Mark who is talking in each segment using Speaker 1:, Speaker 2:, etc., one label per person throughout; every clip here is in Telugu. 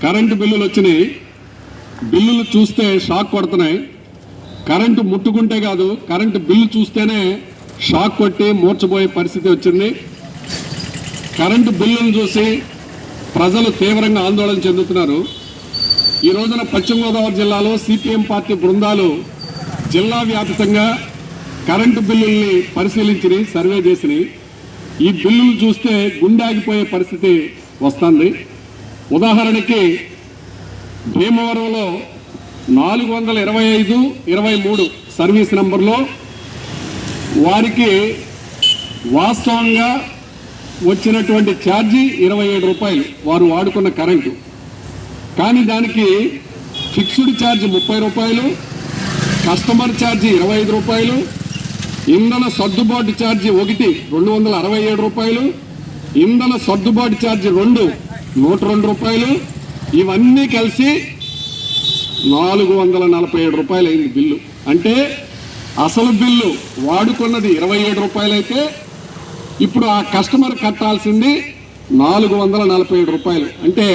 Speaker 1: కరెంటు బిల్లులు వచ్చినాయి. బిల్లులు చూస్తే షాక్ కొడుతున్నాయి. కరెంటు ముట్టుకుంటే కాదు, కరెంటు బిల్లు చూస్తేనే షాక్ కొట్టి మూర్చబోయే పరిస్థితి వచ్చింది. కరెంటు బిల్లును చూసి ప్రజలు తీవ్రంగా ఆందోళన చెందుతున్నారు. ఈ రోజున పశ్చిమ గోదావరి జిల్లాలో సిపిఎం పార్టీ బృందాలు జిల్లా వ్యాప్తంగా కరెంటు బిల్లుల్ని పరిశీలించి సర్వే చేసినాయి. ఈ బిల్లులు చూస్తే గుండె ఆగిపోయే పరిస్థితి వస్తుంది. ఉదాహరణకి భీమవరంలో 425/23 సర్వీస్ నంబర్లో వారికి వాస్తవంగా వచ్చినటువంటి ఛార్జీ 27 రూపాయలు వారు వాడుకున్న కరెంటు. కానీ దానికి ఫిక్స్డ్ ఛార్జ్ 30 రూపాయలు, కస్టమర్ ఛార్జీ 25 రూపాయలు, ఇంధన సర్దుబాటు ఛార్జీ 267 రూపాయలు, ఇంధన సర్దుబాటు ఛార్జీ 102 రూపాయలు. ఇవన్నీ కలిసి 447 రూపాయలు అయింది బిల్లు. అంటే అసలు బిల్లు వాడుకున్నది 27 రూపాయలు అయితే ఇప్పుడు ఆ కస్టమర్ కట్టాల్సింది 447 రూపాయలు. అంటే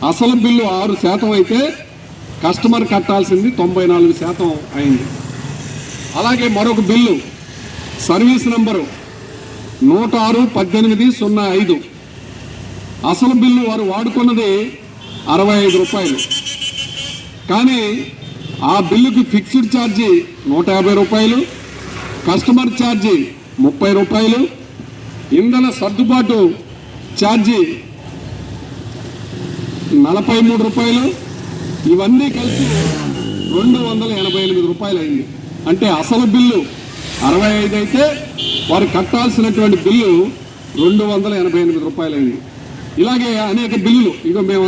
Speaker 1: అసలు బిల్లు 6% అయితే కస్టమర్ కట్టాల్సింది 94% అయింది. అలాగే మరొక బిల్లు సర్వీస్ నంబరు 106/18/05 అసలు బిల్లు వారు వాడుకున్నది 65 రూపాయలు. కానీ ఆ బిల్లుకి ఫిక్స్డ్ ఛార్జీ 150 రూపాయలు, కస్టమర్ ఛార్జీ 30 రూపాయలు, ఇంధన సర్దుబాటు ఛార్జీ 43 రూపాయలు. ఇవన్నీ కలిసి 288 రూపాయలు అయింది. అంటే అసలు బిల్లు 65 అయితే వారు కట్టాల్సినటువంటి బిల్లు 288 రూపాయలు అయింది. ఇలాగే అనేక బిల్లులు ఇక మేము